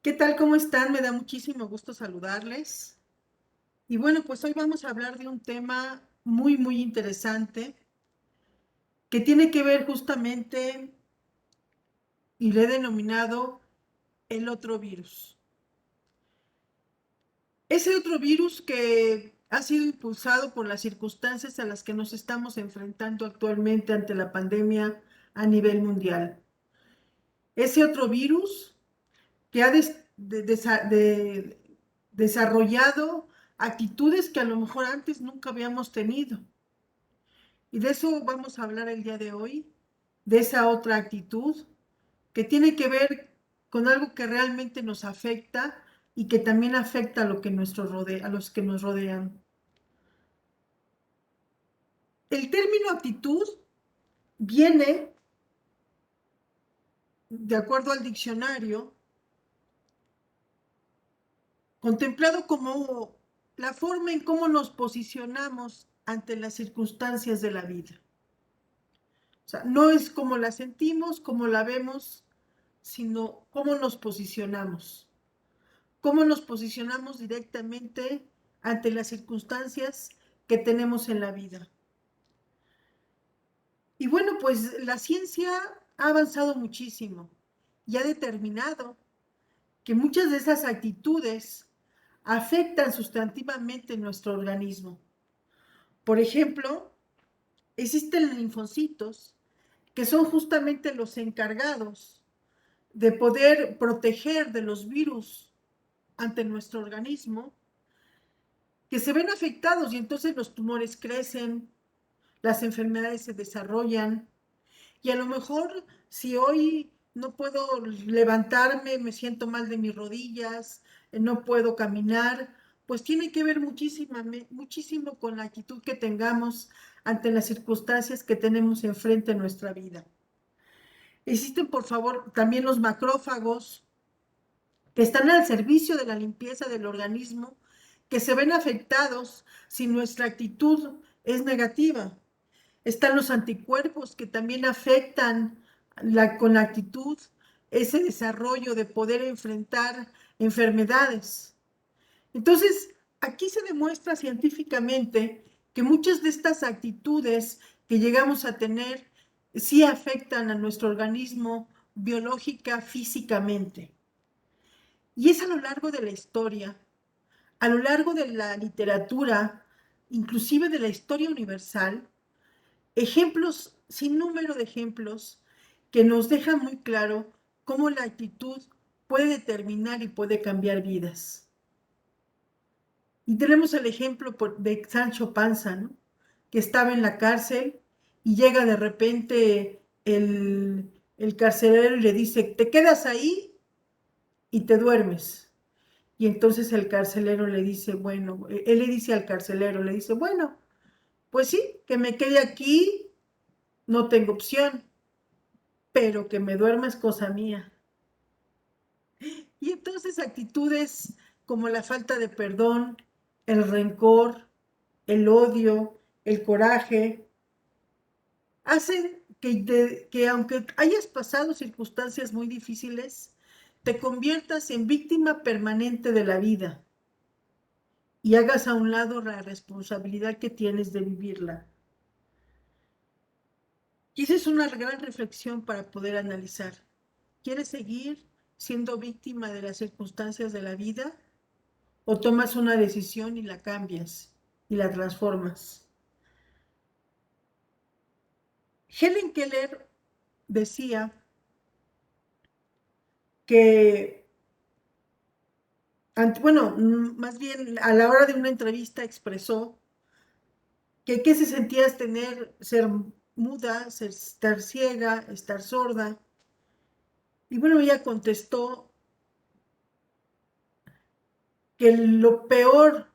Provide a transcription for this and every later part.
¿Qué tal? ¿Cómo están? Me da muchísimo gusto saludarles. Y bueno, pues hoy vamos a hablar de un tema muy interesante que tiene que ver justamente, y le he denominado el otro virus. Ese otro virus que ha sido impulsado por las circunstancias a las que nos estamos enfrentando actualmente ante la pandemia a nivel mundial. Ese otro virus que ha desarrollado actitudes que a lo mejor antes nunca habíamos tenido. Y de eso vamos a hablar el día de hoy, de esa otra actitud que tiene que ver con algo que realmente nos afecta y que también afecta a, a los que nos rodean. El término actitud viene, de acuerdo al diccionario, contemplado como la forma en cómo nos posicionamos ante las circunstancias de la vida. O sea, no es como la sentimos, como la vemos, sino cómo nos posicionamos. Cómo nos posicionamos directamente ante las circunstancias que tenemos en la vida. Y bueno, pues la ciencia ha avanzado muchísimo y ha determinado que muchas de esas actitudes afectan sustantivamente nuestro organismo. Por ejemplo, existen linfocitos que son justamente los encargados de poder proteger de los virus ante nuestro organismo, que se ven afectados y entonces los tumores crecen, las enfermedades se desarrollan y a lo mejor si hoy no puedo levantarme, me siento mal de mis rodillas, no puedo caminar, pues tiene que ver muchísimo con la actitud que tengamos ante las circunstancias que tenemos enfrente en nuestra vida. Existen, por favor, también los macrófagos que están al servicio de la limpieza del organismo, que se ven afectados si nuestra actitud es negativa. Están los anticuerpos que también afectan con la actitud ese desarrollo de poder enfrentar enfermedades. Entonces, aquí se demuestra científicamente que muchas de estas actitudes que llegamos a tener sí afectan a nuestro organismo biológica, físicamente. Y es a lo largo de la historia, a lo largo de la literatura, inclusive de la historia universal, ejemplos, sin número de ejemplos, que nos dejan muy claro cómo la actitud puede determinar y puede cambiar vidas. Y tenemos el ejemplo de Sancho Panza, ¿no? Que estaba en la cárcel y llega de repente el carcelero y le dice, te quedas ahí y te duermes. Y entonces el carcelero le dice, bueno, él le dice al carcelero, le dice, bueno, pues sí, que me quede aquí, no tengo opción, pero que me duerma es cosa mía. Y entonces actitudes como la falta de perdón, el rencor, el odio, el coraje, hacen que aunque hayas pasado circunstancias muy difíciles, te conviertas en víctima permanente de la vida y hagas a un lado la responsabilidad que tienes de vivirla. Y esa es una gran reflexión para poder analizar. ¿Quieres seguir siendo víctima de las circunstancias de la vida o tomas una decisión y la cambias y la transformas? Helen Keller decía que, bueno, más bien a la hora de una entrevista expresó que qué se sentía ser muda, estar ciega, estar sorda. Y bueno, ella contestó que lo peor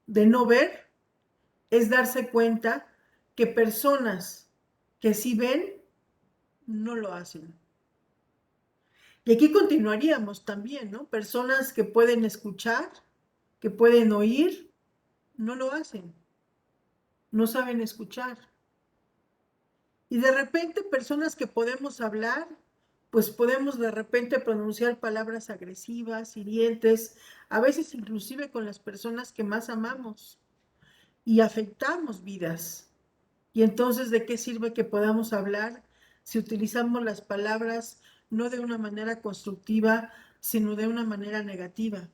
de no ver es darse cuenta que personas que sí ven no lo hacen. Y aquí continuaríamos también, ¿no? Personas que pueden escuchar, que pueden oír, no lo hacen, no saben escuchar. Y de repente personas que podemos hablar pues podemos de repente pronunciar palabras agresivas, hirientes, a veces inclusive con las personas que más amamos y afectamos vidas. Y entonces, ¿de qué sirve que podamos hablar si utilizamos las palabras no de una manera constructiva, sino de una manera negativa?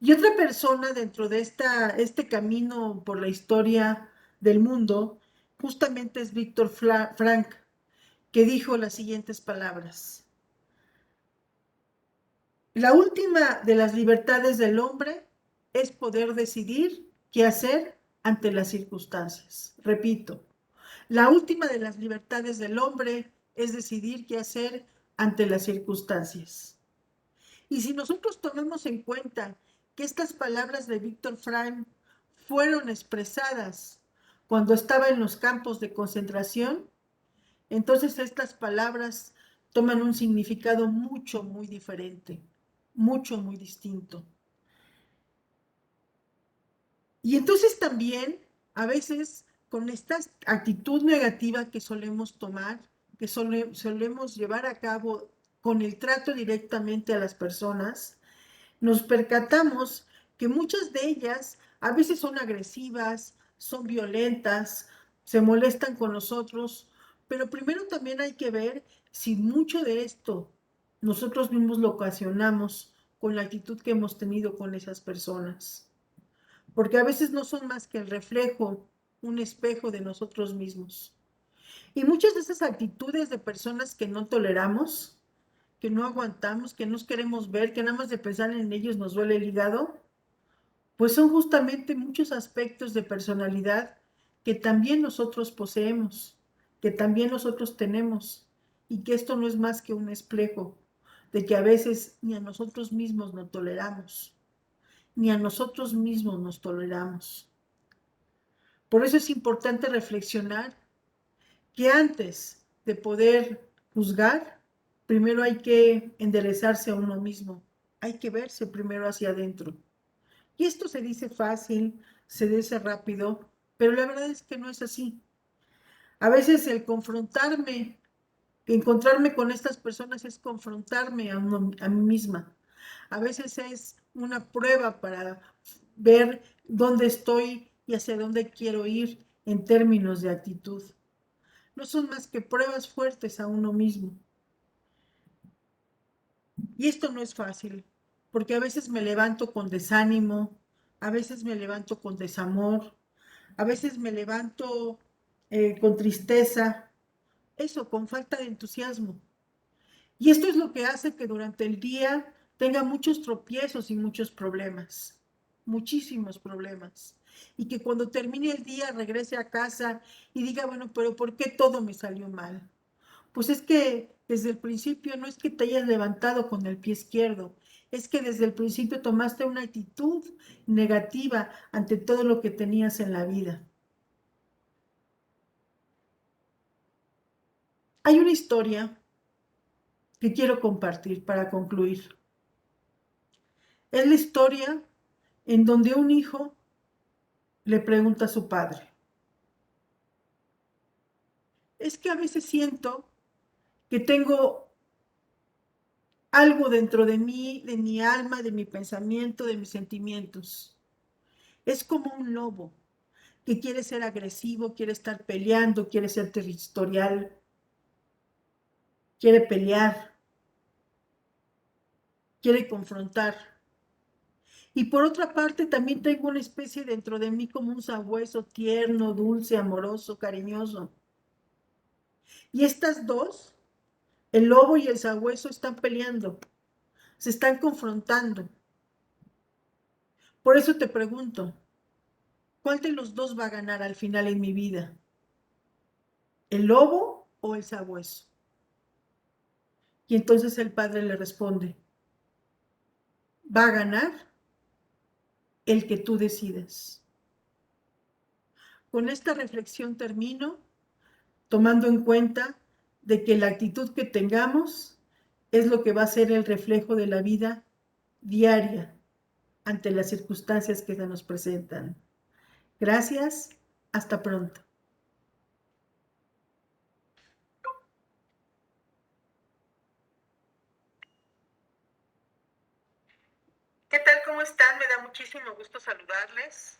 Y otra persona dentro de este camino por la historia del mundo, justamente es Víctor Frank, que dijo las siguientes palabras. La última de las libertades del hombre es poder decidir qué hacer ante las circunstancias. Repito, la última de las libertades del hombre es decidir qué hacer ante las circunstancias. Y si nosotros tomamos en cuenta que estas palabras de Víctor Frank fueron expresadas cuando estaba en los campos de concentración, entonces estas palabras toman un significado mucho, muy diferente, mucho, muy distinto. Y entonces también, a veces, con esta actitud negativa que solemos tomar, que solemos llevar a cabo con el trato directamente a las personas, nos percatamos que muchas de ellas a veces son agresivas, son violentas, se molestan con nosotros, pero primero también hay que ver si mucho de esto nosotros mismos lo ocasionamos con la actitud que hemos tenido con esas personas, porque a veces no son más que el reflejo, un espejo de nosotros mismos. Y muchas de esas actitudes de personas que no toleramos, que no aguantamos, que nos queremos ver, que nada más de pensar en ellos nos duele el hígado, pues son justamente muchos aspectos de personalidad que también nosotros poseemos, que también nosotros tenemos, y que esto no es más que un espejo de que a veces ni a nosotros mismos nos toleramos, ni a nosotros mismos nos toleramos. Por eso es importante reflexionar que antes de poder juzgar, primero hay que enderezarse a uno mismo, hay que verse primero hacia adentro. Y esto se dice fácil, se dice rápido, pero la verdad es que no es así. A veces el confrontarme, encontrarme con estas personas es confrontarme a mí misma. A veces es una prueba para ver dónde estoy y hacia dónde quiero ir en términos de actitud. No son más que pruebas fuertes a uno mismo. Y esto no es fácil, porque a veces me levanto con desánimo, a veces me levanto con desamor, a veces me levanto con tristeza, eso, con falta de entusiasmo. Y esto es lo que hace que durante el día tenga muchos tropiezos y muchos problemas, muchísimos problemas. Y que cuando termine el día regrese a casa y diga, bueno, pero ¿por qué todo me salió mal? Pues es que desde el principio no es que te hayas levantado con el pie izquierdo, es que desde el principio tomaste una actitud negativa ante todo lo que tenías en la vida. Hay una historia que quiero compartir para concluir. Es la historia en donde un hijo le pregunta a su padre, es que a veces siento que tengo algo dentro de mí, de mi alma, de mi pensamiento, de mis sentimientos. Es como un lobo que quiere ser agresivo, quiere estar peleando, quiere ser territorial, quiere pelear, quiere confrontar. Y por otra parte, también tengo una especie dentro de mí como un sabueso tierno, dulce, amoroso, cariñoso. Y estas dos, el lobo y el sabueso, están peleando, se están confrontando. Por eso te pregunto, ¿cuál de los dos va a ganar al final en mi vida? ¿El lobo o el sabueso? Y entonces el padre le responde, va a ganar el que tú decides. Con esta reflexión termino, tomando en cuenta de que la actitud que tengamos es lo que va a ser el reflejo de la vida diaria ante las circunstancias que se nos presentan. Gracias, hasta pronto. ¿cómo están? Me da muchísimo gusto saludarles.